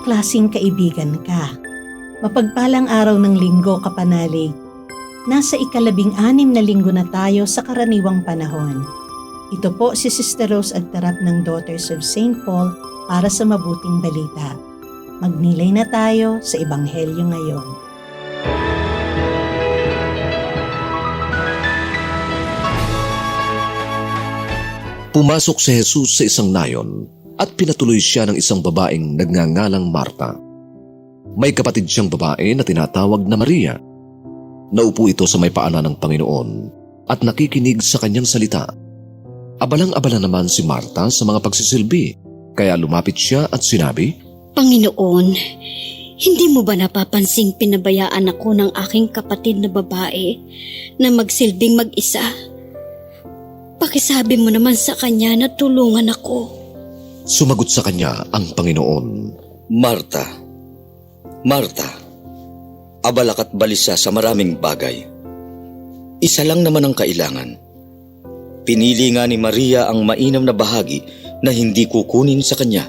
klaseng kaibigan ka? Mapagpalang araw ng linggo, kapanalig. Nasa ika-16 na linggo na tayo sa karaniwang panahon. Ito po si Sister Rose Agtarap ng Daughters of St. Paul para sa mabuting balita. Magnilay na tayo sa Ebanghelyo ngayon. Pumasok si Jesus sa isang nayon at pinatuloy siya ng isang babaeng nagngangalang Marta. May kapatid siyang babae na tinatawag na Maria. Naupo ito sa may paanan ng Panginoon at nakikinig sa kanyang salita. Abalang-abala naman si Marta sa mga pagsisilbi, kaya lumapit siya at sinabi, Panginoon, hindi mo ba napapansing pinabayaan ako ng aking kapatid na babae na magsilbing mag-isa? Pakisabi mo naman sa kanya na tulungan ako. Sumagot sa kanya ang Panginoon, Marta, Marta, abalak at balisa sa maraming bagay. Isa lang naman ang kailangan. Pinili nga ni Maria ang mainam na bahagi na hindi kukunin sa kanya.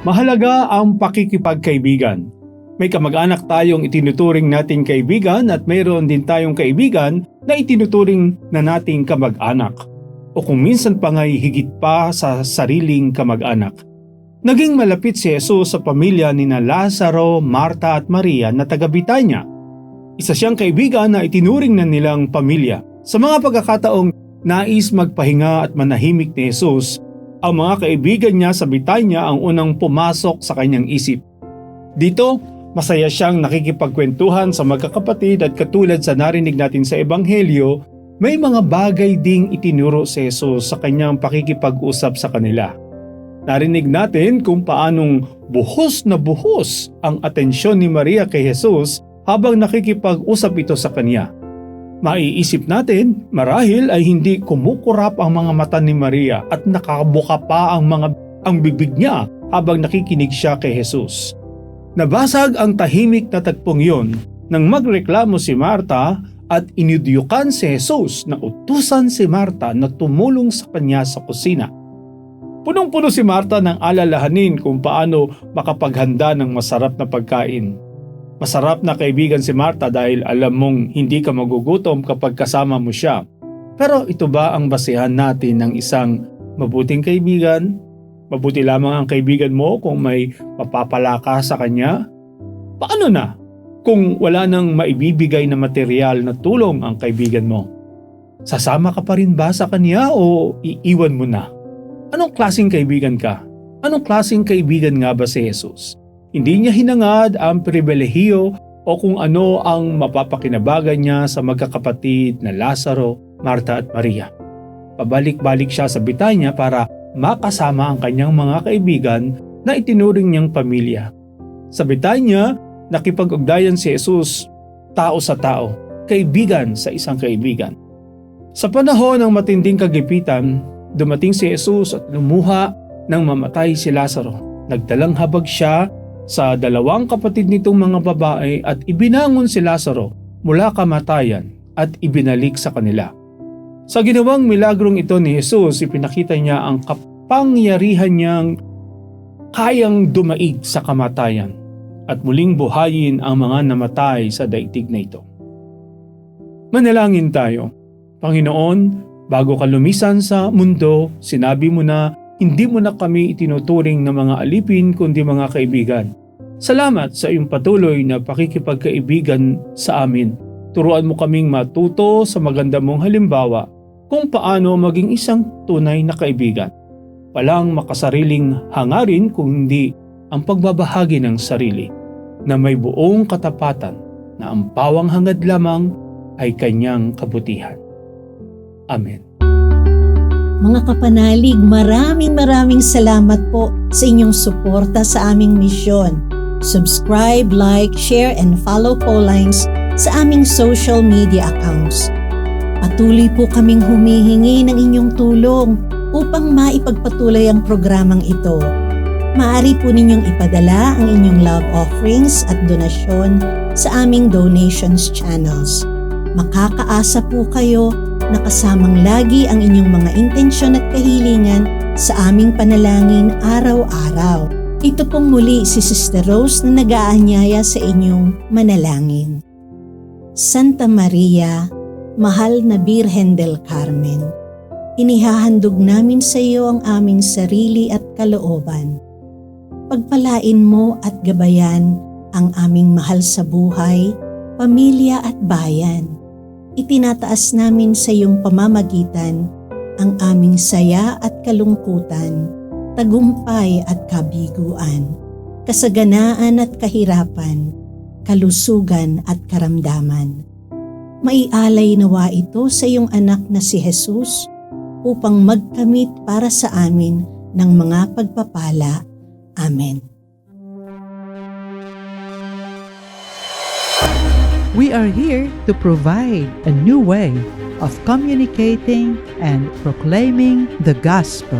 Mahalaga ang pakikipagkaibigan. May kamag-anak tayong itinuturing nating kaibigan at mayroon din tayong kaibigan na itinuturing na nating kamag-anak. O kung minsan pa nga'y higit pa sa sariling kamag-anak. Naging malapit si Jesus sa pamilya ni Lazaro, Marta at Maria na taga-Betania. Isa siyang kaibigan na itinuring na nilang pamilya. Sa mga pagkakataong nais magpahinga at manahimik ni Jesus, ang mga kaibigan niya sa Betania ang unang pumasok sa kanyang isip. Dito, masaya siyang nakikipagkwentuhan sa magkakapatid at katulad sa narinig natin sa Ebanghelyo, may mga bagay ding itinuro si Jesus sa kanyang pakikipag-usap sa kanila. Narinig natin kung paanong buhos na buhos ang atensyon ni Maria kay Jesus habang nakikipag-usap ito sa kanya. Maiisip natin, marahil ay hindi kumukurap ang mga mata ni Maria at nakabuka pa ang bibig niya habang nakikinig siya kay Jesus. Nabasag ang tahimik na tagpong yun nang magreklamo si Marta at inidyukan si Jesus na utusan si Marta na tumulong sa kanya sa kusina. Punong-puno si Marta ng alalahanin kung paano makapaghanda ng masarap na pagkain. Masarap na kaibigan si Marta dahil alam mong hindi ka magugutom kapag kasama mo siya. Pero ito ba ang basehan natin ng isang mabuting kaibigan? Mabuti lamang ang kaibigan mo kung may mapapala ka sa kanya? Paano na kung wala nang maibibigay na material na tulong ang kaibigan mo? Sasama ka pa rin ba sa kanya o iiwan mo na? Anong klaseng kaibigan ka? Anong klaseng kaibigan nga ba si Jesus? Hindi niya hinangad ang pribilehiyo o kung ano ang mapapakinabangan niya sa magkakapatid na Lazaro, Marta at Maria. Pabalik-balik siya sa Betania para makasama ang kanyang mga kaibigan na itinuring niyang pamilya. Sa Betania, nakipag-ugnayan si Jesus tao sa tao, kaibigan sa isang kaibigan. Sa panahon ng matinding kagipitan, dumating si Jesus at lumuha nang mamatay si Lazaro. Nagdalang habag siya sa dalawang kapatid nitong mga babae at ibinangon si Lazaro mula kamatayan at ibinalik sa kanila. Sa ginawang milagrong ito ni Jesus, ipinakita niya ang kapangyarihan niyang kayang dumaig sa kamatayan at muling buhayin ang mga namatay sa daigdig na ito. Manalangin tayo. Panginoon, bago ka lumisan sa mundo, sinabi mo na hindi mo na kami itinuturing na mga alipin kundi mga kaibigan. Salamat sa iyong patuloy na pakikipagkaibigan sa amin. Turuan mo kaming matuto sa maganda mong halimbawa kung paano maging isang tunay na kaibigan. Walang makasariling hangarin kung hindi ang pagbabahagi ng sarili na may buong katapatan na ang pawang hangad lamang ay kanyang kabutihan. Amen. Mga kapanalig, maraming salamat po sa inyong suporta sa aming misyon. Subscribe, like, share, and follow Paulines sa aming social media accounts. Patuloy po kaming humihingi ng inyong tulong upang maipagpatuloy ang programang ito. Maaari po ninyong ipadala ang inyong love offerings at donasyon sa aming donations channels. Makakaasa po kayo Nakasamang lagi ang inyong mga intensyon at kahilingan sa aming panalangin araw-araw. Ito pong muli si Sister Rose na nag-aanyaya sa inyong manalangin. Santa Maria, mahal na Birhen del Carmen, inihahandog namin sa iyo ang aming sarili at kalooban. Pagpalain mo at gabayan ang aming mahal sa buhay, pamilya at bayan. Itinataas namin sa iyong pamamagitan ang aming saya at kalungkutan, tagumpay at kabiguan, kasaganaan at kahirapan, kalusugan at karamdaman. Maialay nawa ito sa iyong anak na si Jesus upang magkamit para sa amin ng mga pagpapala. Amen. We are here to provide a new way of communicating and proclaiming the gospel.